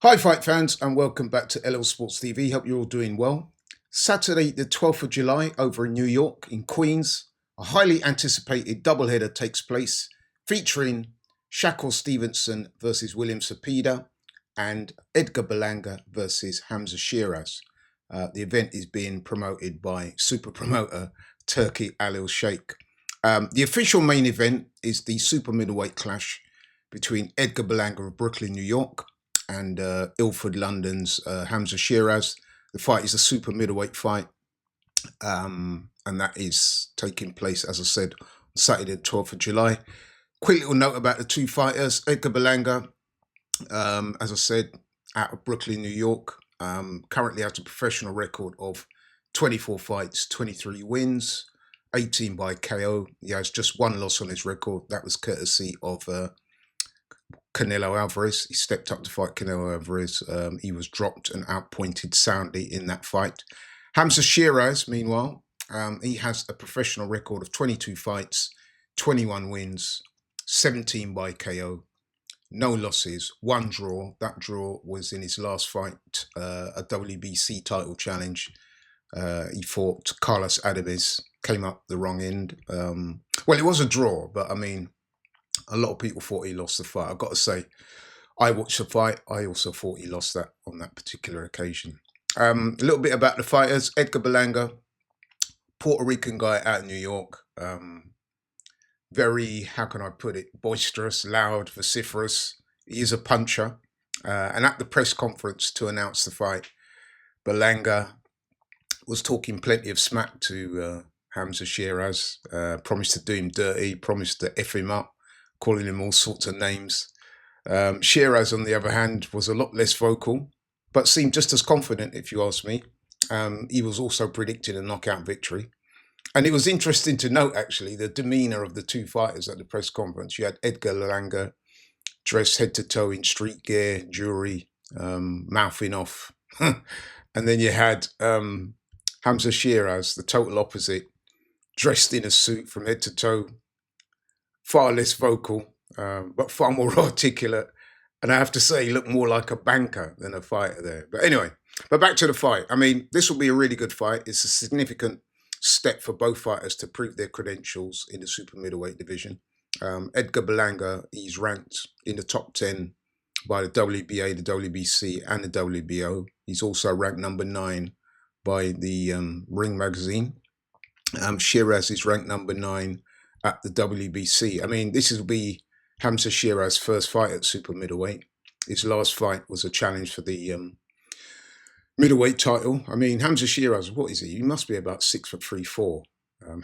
Hi, fight fans, and welcome back to LL Sports TV. Hope you're all doing well. Saturday, the 12th of July, over in New York, in Queens, a highly anticipated doubleheader takes place featuring Shakur Stevenson versus William Sapida and Edgar Berlanga versus Hamza Sheeraz. The event is being promoted by super promoter Turkey Alil Sheikh. The official main event is the super middleweight clash between Edgar Berlanga of Brooklyn, New York, and Ilford, London's Hamza Sheeraz. The fight is a super middleweight fight, and that is taking place, as I said, on Saturday, the 12th of July. Quick little note about the two fighters. Edgar Berlanga, as I said, out of Brooklyn, New York, currently has a professional record of 24 fights, 23 wins, 18 by KO. He has just one loss on his record. That was courtesy of Canelo Alvarez. He stepped up to fight Canelo Alvarez. He was dropped and outpointed soundly in that fight. Hamza Sheeraz, meanwhile, he has a professional record of 22 fights, 21 wins, 17 by KO, no losses, one draw. That draw was in his last fight, a WBC title challenge. He fought Carlos Adames, came up the wrong end. Well, it was a draw, but I mean, a lot of people thought he lost the fight. I've got to say, I watched the fight. I also thought he lost that on that particular occasion. A little bit about the fighters. Edgar Berlanga, Puerto Rican guy out of New York. Very, how can I put it, boisterous, loud, vociferous. He is a puncher. And at the press conference to announce the fight, Berlanga was talking plenty of smack to Hamza Sheeraz, promised to do him dirty, promised to F him up, calling him all sorts of names. Sheeraz, on the other hand, was a lot less vocal, but seemed just as confident, if you ask me. He was also predicting a knockout victory. And it was interesting to note, actually, the demeanour of the two fighters at the press conference. You had Edgar Berlanga dressed head to toe in street gear, jewellery, mouthing off. And then you had Hamza Sheeraz, the total opposite, dressed in a suit from head to toe, far less vocal, but far more articulate. And I have to say, he looked more like a banker than a fighter there. But anyway, but back to the fight. I mean, this will be a really good fight. It's a significant step for both fighters to prove their credentials in the super middleweight division. Edgar Berlanga, he's ranked in the top 10 by the WBA, the WBC, and the WBO. He's also ranked number 9 by the Ring magazine. Sheeraz is ranked number 9 at the WBC. I mean, this will be Hamza Sheeraz's first fight at super middleweight. His last fight was a challenge for the middleweight title. I mean, Hamza Sheeraz, what is he? He must be about 6'3", 4".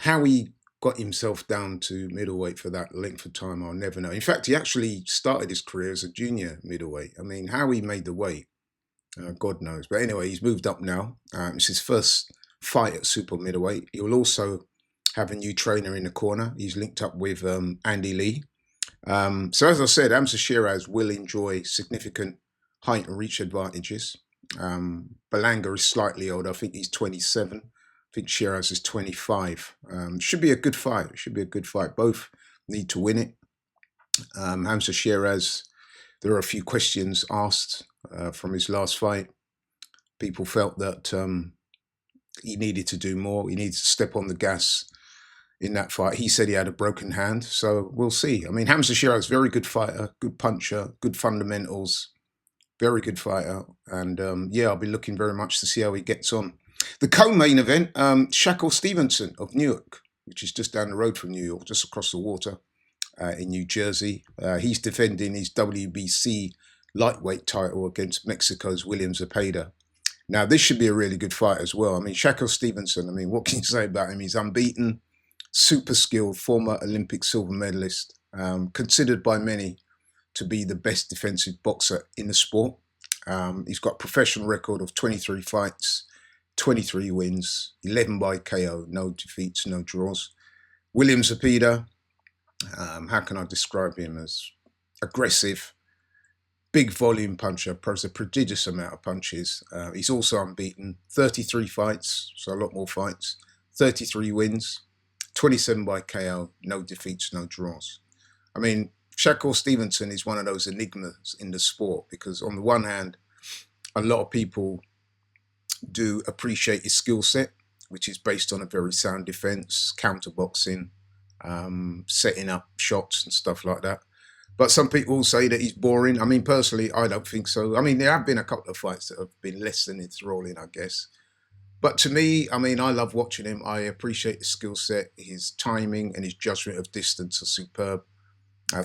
How he got himself down to middleweight for that length of time, I'll never know. In fact, he actually started his career as a junior middleweight. I mean, how he made the weight, God knows. But anyway, he's moved up now. It's his first fight at super middleweight. He will also have a new trainer in the corner. He's linked up with Andy Lee. So as I said, Hamza Sheeraz will enjoy significant height and reach advantages. Berlanga is slightly older. I think he's 27. I think Sheeraz is 25. Should be a good fight. Should be a good fight. Both need to win it. Hamza Sheeraz, there are a few questions asked from his last fight. People felt that he needed to do more. He needed to step on the gas in that fight. He said he had a broken hand, so we'll see. I mean, Hamza Sheeraz, very good fighter, good puncher, good fundamentals, very good fighter. And yeah, I'll be looking very much to see how he gets on. The co-main event, Shakur Stevenson of Newark, which is just down the road from New York, just across the water in New Jersey. He's defending his WBC lightweight title against Mexico's William Zepeda. Now, this should be a really good fight as well. I mean, Shakur Stevenson, I mean, what can you say about him? He's unbeaten, super skilled, former Olympic silver medalist, considered by many to be the best defensive boxer in the sport. He's got a professional record of 23 fights, 23 wins, 11 by KO, no defeats, no draws. William Zepeda, how can I describe him? As aggressive, big volume puncher, throws a prodigious amount of punches. He's also unbeaten, 33 fights, so a lot more fights, 33 wins, 27 by KO, no defeats, no draws. I mean, Shakur Stevenson is one of those enigmas in the sport because on the one hand, a lot of people do appreciate his skill set, which is based on a very sound defense, counter boxing, setting up shots and stuff like that. But some people say that he's boring. I mean, personally, I don't think so. I mean, there have been a couple of fights that have been less than enthralling, I guess. But to me, I mean, I love watching him. I appreciate his skill set, his timing, and his judgment of distance are superb.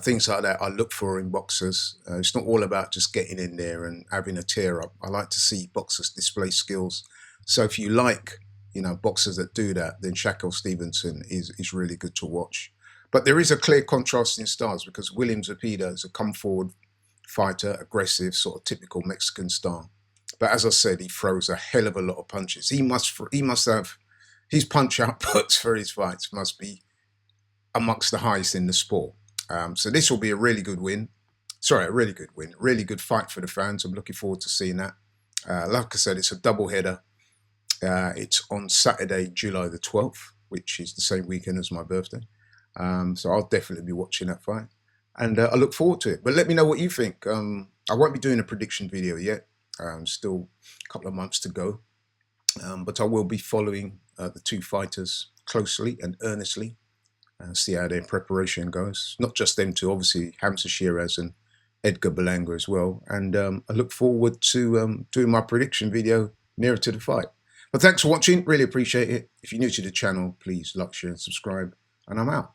Things like that I look for in boxers. It's not all about just getting in there and having a tear up. I like to see boxers display skills. So if you like, boxers that do that, then Shakur Stevenson is really good to watch. But there is a clear contrast in styles because William Zepeda is a come forward fighter, aggressive, sort of typical Mexican style. But as I said, he throws a hell of a lot of punches. He must have his punch outputs for his fights must be amongst the highest in the sport. So this will be a really good win. Sorry, a really good win. Really good fight for the fans. I'm looking forward to seeing that. Like I said, it's a double header. It's on Saturday, July the 12th, which is the same weekend as my birthday. So I'll definitely be watching that fight. And I look forward to it. But let me know what you think. I won't be doing a prediction video yet. Still a couple of months to go. But I will be following the two fighters closely and earnestly. See how their preparation goes. Not just them two, obviously Hamza Sheeraz and Edgar Berlanga as well. And I look forward to doing my prediction video nearer to the fight. But thanks for watching. Really appreciate it. If you're new to the channel, please like, share, and subscribe. And I'm out.